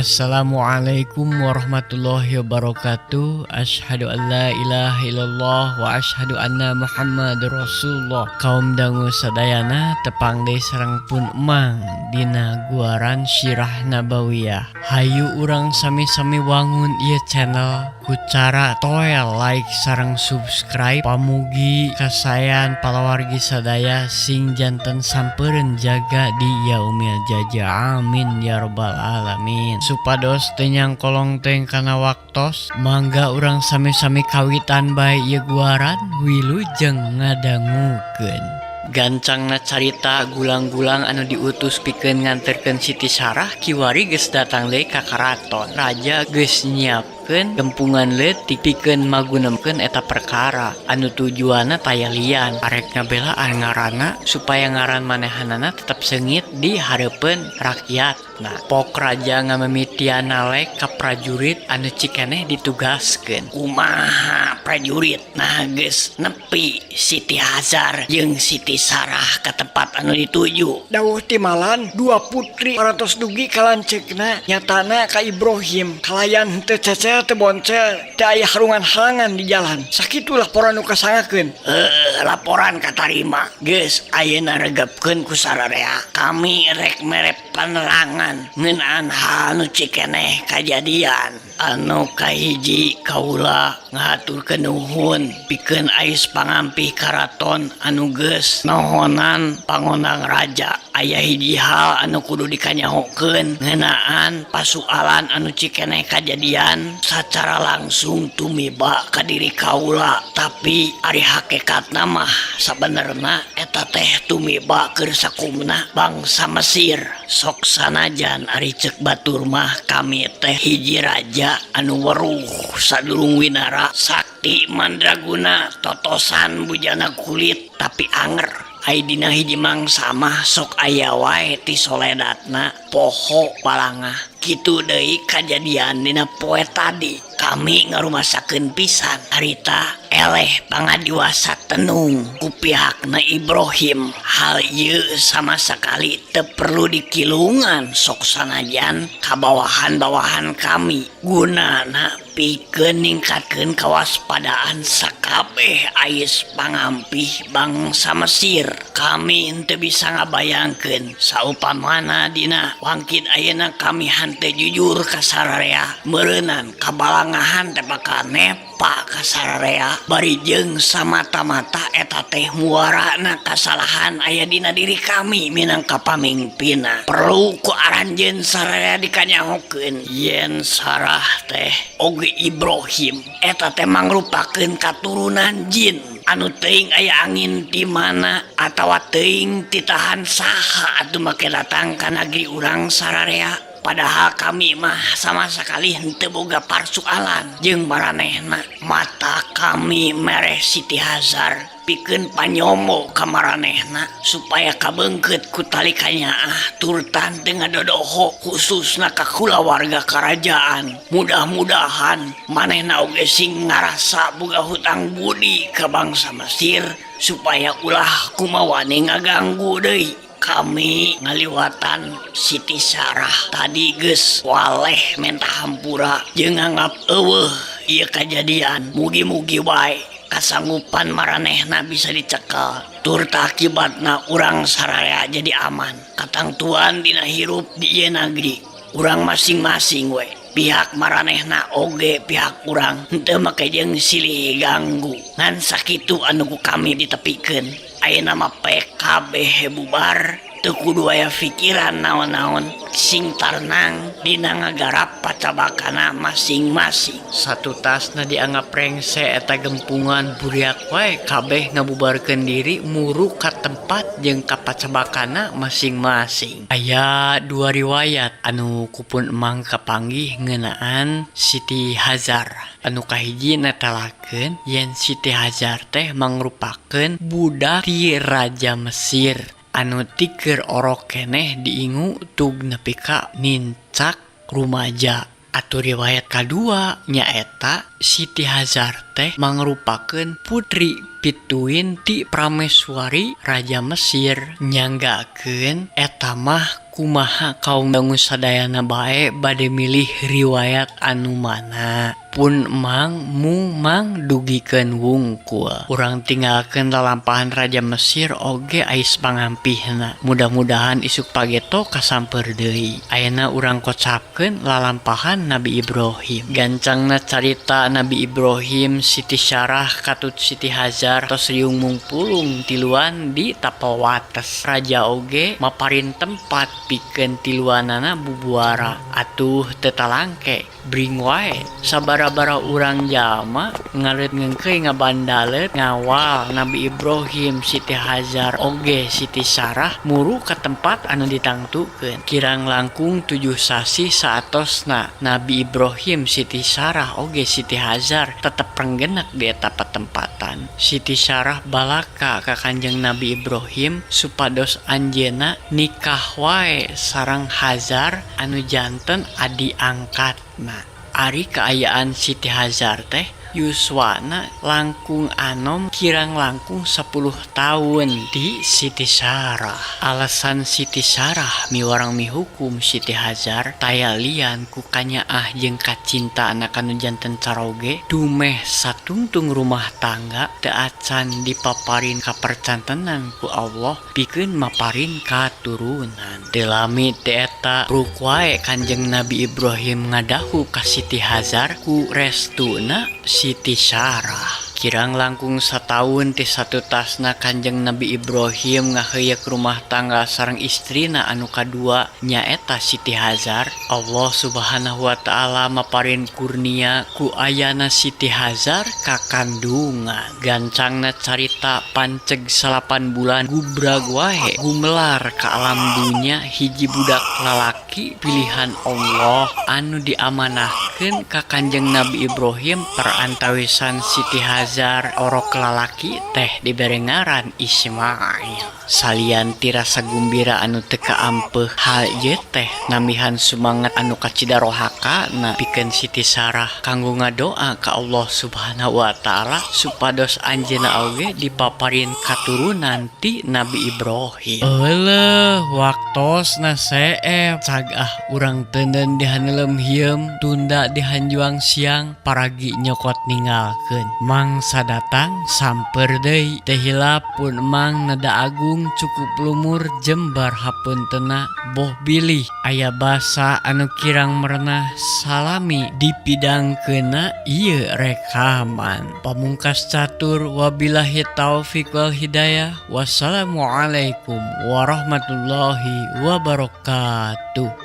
Assalamualaikum warahmatullahi wabarakatuh. Asyhadu an la ilaha illallah wa asyhadu anna Muhammadur Rasulullah. Kaum dangu sadayana tepang deui sareng pun emang dina guaran Sirah Nabawiyah. Hayu urang sami-sami wangun ieu channel ku cara toel like sareng subscribe. Pamugi kasayan palawargi sadaya sing janten sampeureun jaga di yaumil jaja. Amin ya rabbal alamin. Supados tenyang kolong teng kana waktos mangga urang sami-sami kawitan bae ieu guaran wilujeng ngadangukeun. Gancangna carita gulang-gulang anu diutus pikeun nganterkeun Siti Sarah kiwari geus datang deui ka karaton. Raja geus nyiapkeun gempungan leutik pikeun magunemkeun eta perkara anu tujuanna taya lian arek ngabelaan ngaranna supaya ngaran manehanana tetap seungit di hareupeun rakyat. Nah, pok raja ngamimitian nalek ka prajurit anu cikeneh ditugaskeun. Kumaha prajurit nah geus nepi Siti Hajar jeung Siti Sarah ke tempat anu dituju. Dawuh timalan dua putri parantos dugi kalancekna nyatana ka Ibrahim kalayan teu cecel teu boncel teu aya harungan halangan di jalan. Sakitu laporan nu kasangakeun. Laporan katarima geus ayeuna regepkeun ku sararea. Kami rek merep panerangan ngeunaan hal nu cikeneh kajadian. Anu kahiji kaula ngahaturkeun nuhun pikeun ais pangampih karaton anu geus nohonan pangondang raja. Aya hiji hal anu kudu dikanyahokeun ngeunaan pasualan anu cikeneh kajadian sacara langsung tumiba ka diri kaula, tapi ari hakikatna mah sabenerna eta teh tumiba keur sakumna bangsa Mesir. Sok sanajan ari ceuk batur mah kami teh hiji raja anu weruh sadurung winara sakti mandraguna totosan bujana kulit tapi anger. Ai dina hiji mangsa mah sok aya wae ti soledatna poho palangah. Kitu deui kajadian dina poe tadi. Kami ngarumasakeun pisan harita eleh pangadiwasa tenung ku pihakna Ibrahim. Hal ieu sama sakali teu perlu dikilungan sok sanajan kabawahan-bawahan kami. Gunana pikeun ningkatkeun kawaspadaan sakabeh ais pangampih bangsa Mesir. Kami henteu bisa ngabayangkeun saupamana dina wangkit ayeuna kami henteu jujur ka sararea meureunnan kabalangahan teh bakal nepa ka sararea bari jeung samata-mata eta teh muarana kasalahan aya dina diri kami minangka pamimpinna. Perlu ku aranjeun sararea dikanyahokeun yen Sarah teh oge Ibrahim eta teh mangrupakeun katurunan jin anu teuing aya angin di mana atawa teuing titahan saha atuh make datang ka negeri urang sararea. Padahal kami mah sama sekali henteu boga parsoalan jeung maranehna. Mata kami mereh Siti Hajar pikeun panyomo ka maranehna supaya kabeungkeut ku tali kanyaah turtan teu ngadodoho khususna ka kulawarga kerajaan. Mudah-mudahan manehna oge sing ngarasa boga hutang budi ka bangsa Mesir supaya ulah kumawane ngaganggu deui. Kami ngaliwatan Siti Sarah tadi geus waleh menta hampura jeung nganggap eueuh ieu kajadian. Mugi-mugi wae kasanggupan maranehna bisa dicekel tur akibatna urang sararea jadi aman katangtuan dina hirup di ieu negeri. Urang masing-masing we pihak maranehna oge pihak urang henteu make jeung silih ganggu. Ngan sakitu anu ku kami ditepikeun. Ayeuna mah PKB bubar teu kudu aya pikiran naon-naon sing tarnang dina ngagarap pacabakana masing-masing. Satu tasna dianggap rengse eta gempungan buriak wae kabeh ngabubarkeun diri muru ka tempat jeung ka pacabakana masing-masing. Aya dua riwayat anu kupun emang kapanggih ngeunaan Siti Hajar. Anu kahiji netelakeun yen Siti Hajar teh mangrupakeun budak ti Raja Mesir anu ti keur orok keneh diingu tug nepi ka nincak rumaja. Atuh riwayat kadua nyaeta Siti Hajar teh mangrupakeun putri pituin ti prameswari Raja Mesir. Nyanggakeun eta mah kumaha kaum dangu sadayana bae bade milih riwayat anu mana? Pun emang mung mang dugikeun wungkul. Urang tinggalkeun lalampahan Raja Mesir oge ais pangampihna. Mudah-mudahan isuk pageto kasamper deui. Ayeuna urang kocapkeun lalampahan Nabi Ibrahim. Gancangna carita Nabi Ibrahim, Siti Syarah katut Siti Hajar tos riung mungpulung tiluan di tapal wates. Raja oge maparin tempat pikeun tiluanana bubuara. Atuh teu talangke bring wae sabara-bara urang jalma ngarit ngengkeuy ngabandaleut ngawal Nabi Ibrahim, Siti Hajar oge Siti Sarah muru ka tempat anu ditangtukeun. Kirang langkung 7 sasi saatosna Nabi Ibrahim, Siti Sarah oge Siti Hajar tetep renggenek di eta patempatan. Siti Sarah balaka ka Kanjeng Nabi Ibrahim supados anjeunna nikah wae sareng Hajar anu janten adi angkatna. Ari kaayaan Siti Hajar teh yuswana langkung anom kirang langkung 10 tahun di Siti Sarah. Alasan Siti Sarah miwarang mihukum Siti Hajar taya lian ku kanyaah jeung kacinta anak anu janten caroge dumeh satungtung rumah tangga teu acan dipaparin kapercantenan ku Allah pikeun maparin katurunan. Delami teu eta ruk wae Kanjeng Nabi Ibrahim ngadahu ka Siti Hajar ku restuna Siti Sarah. Kirang langkung satahun ti satu tasna Kanjeng Nabi Ibrahim ngaheuyeuk rumah tangga sareng istrina anu kadua nyaeta Siti Hajar. Allah Subhanahu wa taala maparin kurnia ku ayana Siti Hajar kakandungan. Gancangna carita panceg 8 bulan gubrag wae gumelar ka alam dunya hiji budak lalaki pilihan Allah anu diamanahkeun ka Kanjeng Nabi Ibrahim perantawisan Siti Hajar orok lalaki teh dibere ngaran Ismail. Salian tirasa gumbira anu teu kaampeuh hal ieu teh namihan sumanget anu kacidarohaka na pikeun Siti Sarah kanggo ngadoa ka Allah Subhanahu wa taala supados anjeunna oge dipaparin katurunan ti Nabi Ibrahim. Eueuh waktosna seep cagah urang teuneun dihaneulem hieum tunda dihanjuang siang paragi nyokot ninggalkeun. Mangsa datang samper deui teh hilap pun emang nada agung cukup lumur jembar hapunteuna boh bilih aya basa anu kirang merenah salami dipidangkeuna ieu rekaman. Pamungkas catur wabillahi taufiq wal hidayah. Wassalamualaikum warahmatullahi wabarakatuh.